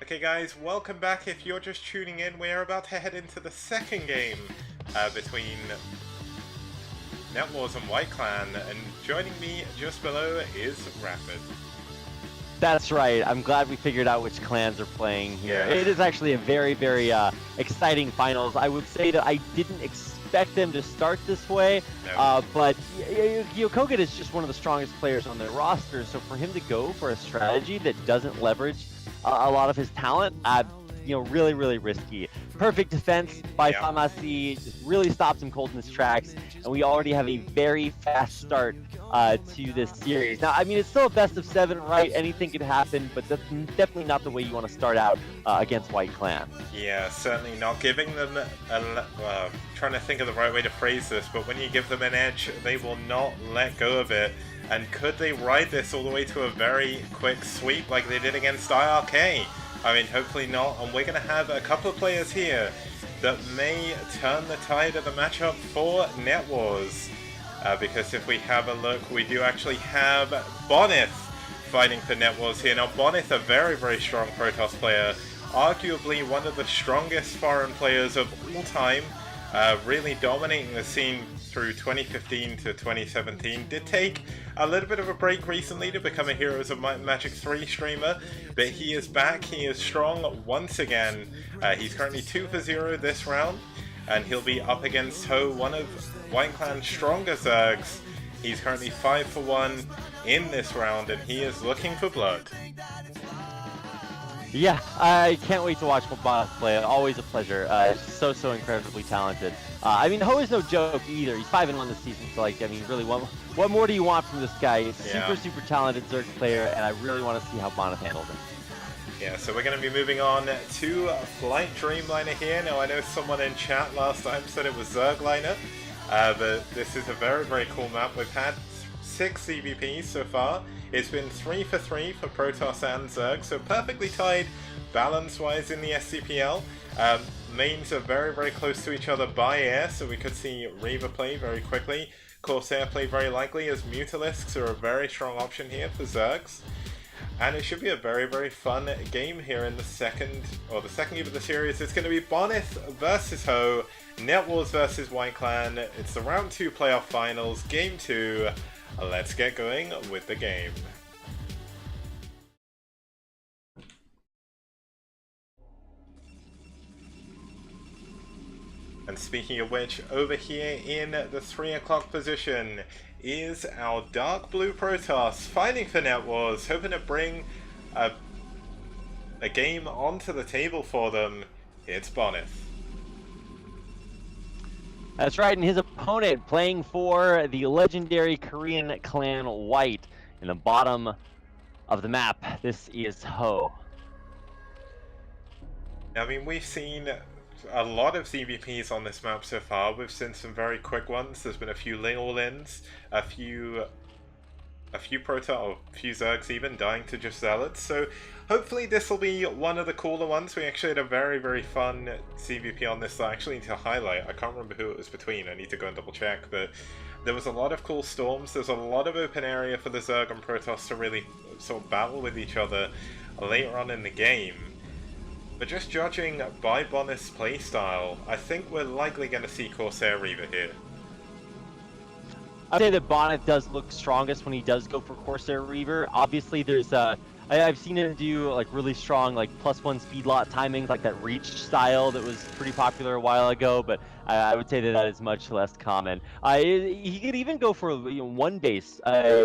Okay guys, welcome back. If you're just tuning in, we are about to head into the second game between NetWars and White Clan, and joining me just below is Rapid. That's right. I'm glad we figured out which clans are playing here. Yeah. It is actually a very, very exciting finals. I would say that I didn't expect them to start this way, No. but Kogut is just one of the strongest players on their roster, so for him to go for a strategy that doesn't leverage a lot of his talent, really, really risky. Perfect defense by Famasi, just really stops him cold in his tracks, and we already have a very fast start to this series. Now, I mean, it's still a best of 7, right? Anything could happen, but that's definitely not the way you want to start out against White Clan. Yeah, certainly not giving them trying to think of the right way to phrase this, but when you give them an edge, they will not let go of it. And could they ride this all the way to a very quick sweep like they did against IRK? I mean, hopefully not, and we're going to have a couple of players here that may turn the tide of the matchup for NetWars. Because if we have a look, we do actually have Bonyth fighting for NetWars here. Now, Bonyth, a very, very strong Protoss player, arguably one of the strongest foreign players of all time, really dominating the scene through 2015 to 2017. Did take a little bit of a break recently to become a Heroes of Might and Magic 3 streamer, but he is back, he is strong once again. He's currently 2 for 0 this round, and he'll be up against Ho, one of White Clan's stronger Zergs. He's currently 5 for 1 in this round, and he is looking for blood. Yeah, I can't wait to watch Bonyth play. Always a pleasure. So incredibly talented. I mean, Ho is no joke either. He's 5-1 this season, so like, I mean, really, what more do you want from this guy? He's a super talented Zerg player, and I really want to see how Bonyth handles him. Yeah, so we're going to be moving on to Flight-Dreamliner here. Now, I know someone in chat last time said it was Zergliner, but this is a very, very cool map. We've had 6 CVPs so far. It's been 3 for 3 for Protoss and Zerg, so perfectly tied balance-wise in the STPL. Mains are very, very close to each other by air, so we could see Reaver play very quickly. Corsair play very likely, as Mutalisks are a very strong option here for Zergs. And it should be a very, very fun game here in the second game of the series. It's going to be Bonyth versus Ho, NetWars versus White Clan. It's the round 2 playoff finals, game 2. Let's get going with the game. And speaking of which, over here in the 3 o'clock position is our dark blue Protoss fighting for NetWars, hoping to bring a game onto the table for them. It's Bonyth. That's right, and his opponent playing for the legendary Korean clan White in the bottom of the map. This is Ho. I mean, we've seen a lot of CVPs on this map so far. We've seen some very quick ones. There's been a few Ling all-ins, a few Zergs even dying to just Zealots. So hopefully this will be one of the cooler ones. We actually had a very, very fun CVP on this that I actually need to highlight. I can't remember who it was between. I need to go and double check. But there was a lot of cool storms. There's a lot of open area for the Zerg and Protoss to really sort of battle with each other later on in the game. But just judging by Bonyth's playstyle, I think we're likely going to see Corsair Reaver here. I'd say that Bonyth does look strongest when he does go for Corsair Reaver. Obviously, there's I've seen him do like really strong like +1 speed lot timings, like that reach style that was pretty popular a while ago. But I would say that is much less common. He could even go for one base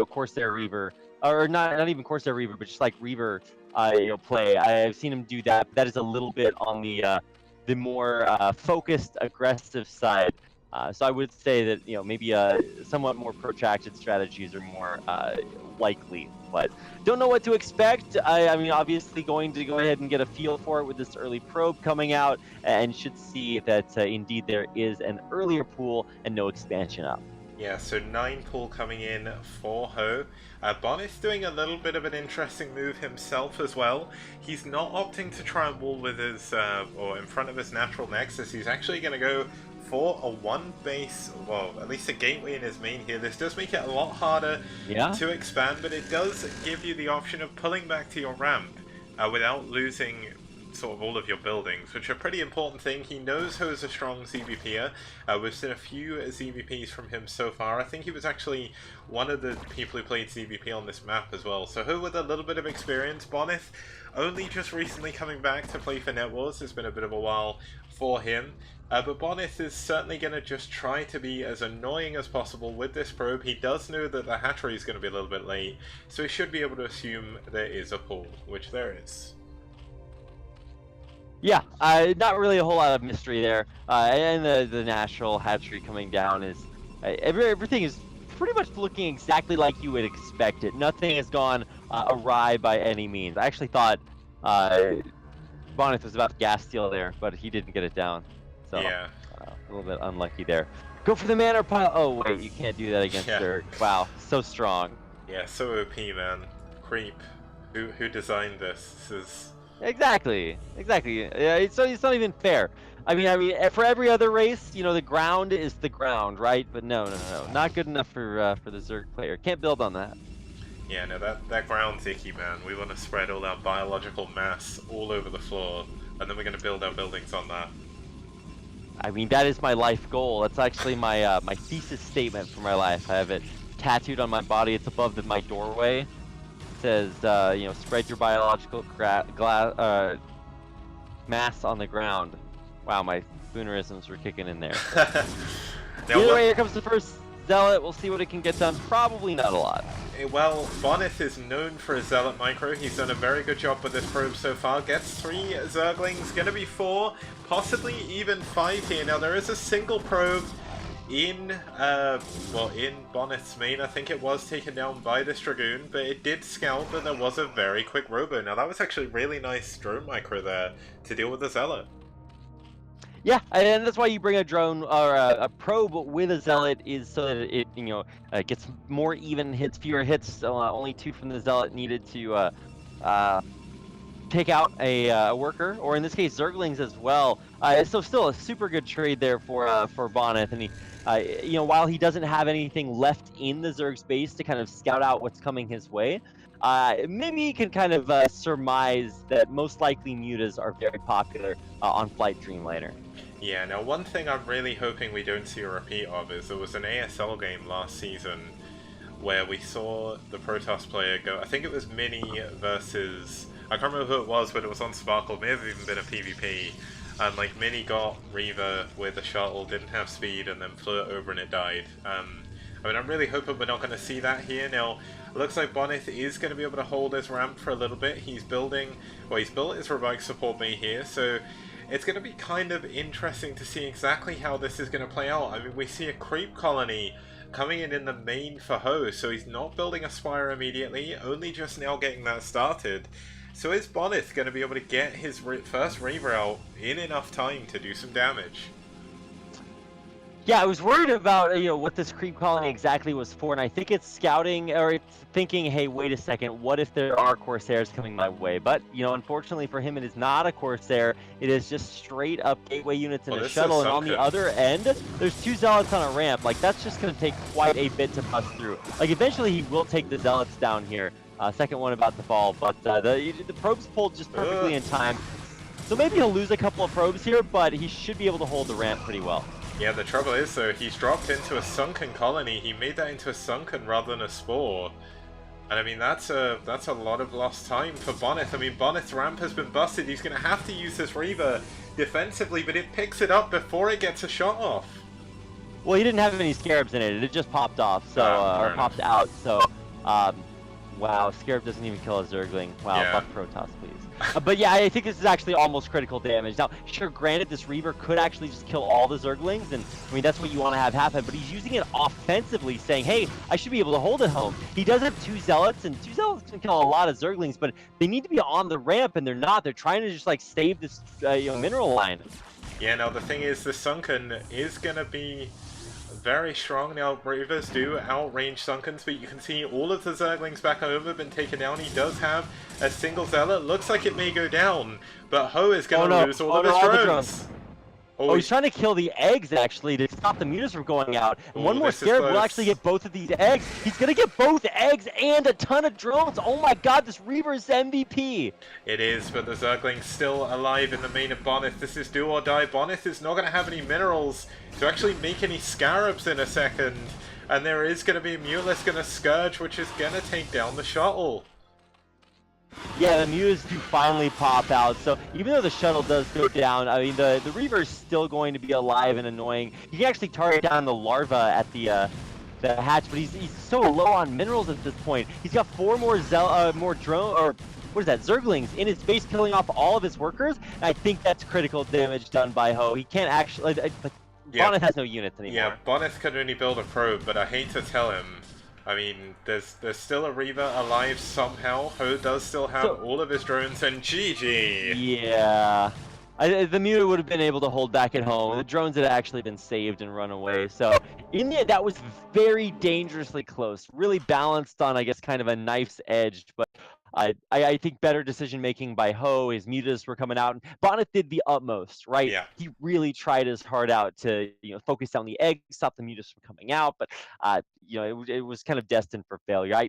Corsair Reaver, or not even Corsair Reaver, but just like Reaver play. I've seen him do that. But that is a little bit on the more focused, aggressive side. So I would say that maybe somewhat more protracted strategies are more likely, but don't know what to expect. I mean, obviously going to go ahead and get a feel for it with this early probe coming out, and should see that indeed there is an earlier pool and no expansion up. Yeah, so 9 pool coming in for Ho. Bonyth's doing a little bit of an interesting move himself as well. He's not opting to try and wall with his, or in front of his natural nexus. He's actually going to go for a 1 base, well, at least a gateway in his main here. This does make it a lot harder to expand, but it does give you the option of pulling back to your ramp without losing sort of all of your buildings, which are a pretty important thing. He knows Ho's a strong ZVPer. We've seen a few ZVPs from him so far. I think he was actually one of the people who played ZVP on this map as well. So Ho with a little bit of experience. Bonyth only just recently coming back to play for NetWars. It's been a bit of a while for him. But Bonyth is certainly going to just try to be as annoying as possible with this probe. He does know that the hatchery is going to be a little bit late, so he should be able to assume there is a pull, which there is. Yeah, not really a whole lot of mystery there. And the natural hatchery coming down is... everything is pretty much looking exactly like you would expect it. Nothing has gone awry by any means. I actually thought Bonyth was about to gas steal there, but he didn't get it down. So, yeah. A little bit unlucky there. Go for the manor pile. Oh, wait, you can't do that against Dirk. Wow, so strong. Yeah, so OP, man. Creep. Who designed this? This is... Exactly. Yeah, it's not even fair. I mean, for every other race, you know, the ground is the ground, right? But no, not good enough for the Zerg player. Can't build on that. Yeah, no, that ground's icky, man. We want to spread all our biological mass all over the floor, and then we're going to build our buildings on that. I mean, that is my life goal. That's actually my my thesis statement for my life. I have it tattooed on my body. It's above my doorway. It says, you know, spread your biological mass on the ground. Wow, my spoonerisms were kicking in there. Either way, here comes the first Zealot. We'll see what it can get done. Probably not a lot. Well, Bonyth is known for his Zealot micro. He's done a very good job with this probe so far. Gets 3 Zerglings, gonna be 4, possibly even 5 here. Now, there is a single probe in, in Bonyth's main. I think it was taken down by this Dragoon, but it did scout that there was a very quick robo. Now, that was actually really nice drone micro there to deal with the Zealot. Yeah, and that's why you bring a drone or a probe with a Zealot, is so that it, you know, gets more even hits, fewer hits. So, only 2 from the Zealot needed to take out a worker, or in this case, Zerglings as well. So still a super good trade there for Bonyth, and he, you know, while he doesn't have anything left in the Zerg's base to kind of scout out what's coming his way, maybe he can kind of surmise that most likely mutas are very popular on Flight-Dreamliner. Yeah, now one thing I'm really hoping we don't see a repeat of is there was an ASL game last season where we saw the Protoss player go, I think it was Mini versus, I can't remember who it was, but it was on Sparkle, it may have even been a PvP, and like Mini got Reaver with a shuttle, didn't have speed, and then flew it over and it died. I mean, I'm really hoping we're not going to see that here. Now, it looks like Bonyth is going to be able to hold his ramp for a little bit. He's building, well, he's built his robotic support bay here, so it's going to be kind of interesting to see exactly how this is going to play out. I mean, we see a creep colony coming in the main for Ho, so he's not building a spire immediately, only just now getting that started. So is Bonyth going to be able to get his first Reaver out in enough time to do some damage? Yeah, I was worried about, you know, what this creep colony exactly was for, and I think it's scouting, or it's thinking, hey, wait a second, what if there are Corsairs coming my way? But, you know, unfortunately for him, it is not a Corsair. It is just straight up gateway units in a shuttle, and on the other end, there's 2 Zealots on a ramp. Like, that's just going to take quite a bit to bust through. Like, eventually he will take the Zealots down here. Second one about to fall, but the probes pulled just perfectly in time. So maybe he'll lose a couple of probes here, but he should be able to hold the ramp pretty well. Yeah, the trouble is, though, he's dropped into a sunken colony. He made that into a sunken rather than a spore. And I mean, that's a lot of lost time for Bonyth. I mean, Bonyth's ramp has been busted. He's going to have to use this Reaver defensively, but it picks it up before it gets a shot off. Well, he didn't have any Scarabs in it. It just popped off, so or popped out. So, wow, Scarab doesn't even kill a Zergling. Wow, yeah. Buff Protoss, please. But yeah, I think this is actually almost critical damage. Now, sure, granted, this Reaver could actually just kill all the Zerglings, and I mean, that's what you want to have happen, but he's using it offensively, saying, hey, I should be able to hold it home. He does have 2 Zealots, and 2 Zealots can kill a lot of Zerglings, but they need to be on the ramp, and they're not. They're trying to just, like, save this you know, mineral line. Yeah, now the thing is, the Sunken is going to be very strong. Now, Reavers do outrange Sunkens, but you can see all of the Zerglings back over have been taken down. He does have a single Zealot. Looks like it may go down, but Ho is going to lose all of his drones. Oh, he's trying to kill the eggs, actually, to stop the mutas from going out. And one Oh, more this is scarab will actually close. get both of these eggs. He's going to get both eggs and a ton of drones. Oh my god, this Reaver is MVP. It is, but the Zergling's still alive in the main of Bonyth. This is do or die. Bonyth is not going to have any minerals to actually make any scarabs in a second. And there is going to be a Mutalisk and a Scourge, which is going to take down the shuttle. Yeah, the mutas do finally pop out. So even though the shuttle does go down, I mean, the Reaver is still going to be alive and annoying. You can actually target down the larva at the hatch, but he's so low on minerals at this point. He's got 4 more more drone, or what is that, Zerglings in his base, killing off all of his workers. And I think that's critical damage done by Ho. He can't actually, Bonyth has no units anymore. Yeah, Bonyth can only build a probe, but I hate to tell him. I mean, there's still a Reaver alive somehow. Ho does still have all of his drones, and GG! Yeah. The Muta would have been able to hold back at home. The drones had actually been saved and run away. So in the end, that was very dangerously close. Really balanced on, I guess, kind of a knife's edge. But I think better decision making by Ho. His mutas were coming out. Bonyth did the utmost, right? Yeah. He really tried his heart out to focus down the egg, stop the mutas from coming out. But it was kind of destined for failure.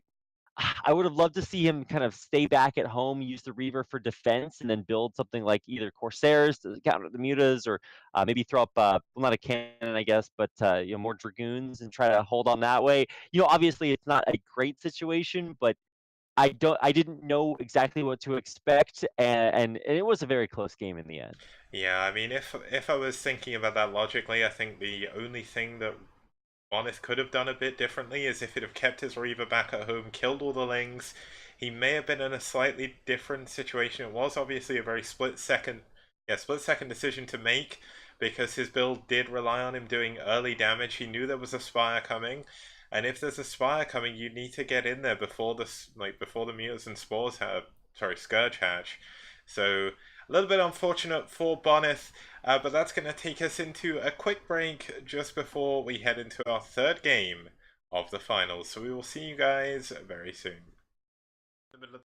I would have loved to see him kind of stay back at home, use the Reaver for defense, and then build something like either Corsairs to counter the mutas, or maybe throw up, well, not a cannon, I guess, but more Dragoons and try to hold on that way. Obviously it's not a great situation, but I didn't know exactly what to expect, and it was a very close game in the end. Yeah, I mean, if I was thinking about that logically, I think the only thing that Bonyth could have done a bit differently is if he'd have kept his Reaver back at home, killed all the Lings, he may have been in a slightly different situation. It was obviously a very split-second decision to make, because his build did rely on him doing early damage. He knew there was a Spire coming, and if there's a Spire coming, you need to get in there before the Mutas and Spores Scourge hatch. So a little bit unfortunate for Bonyth, but that's going to take us into a quick break just before we head into our third game of the finals. So we will see you guys very soon.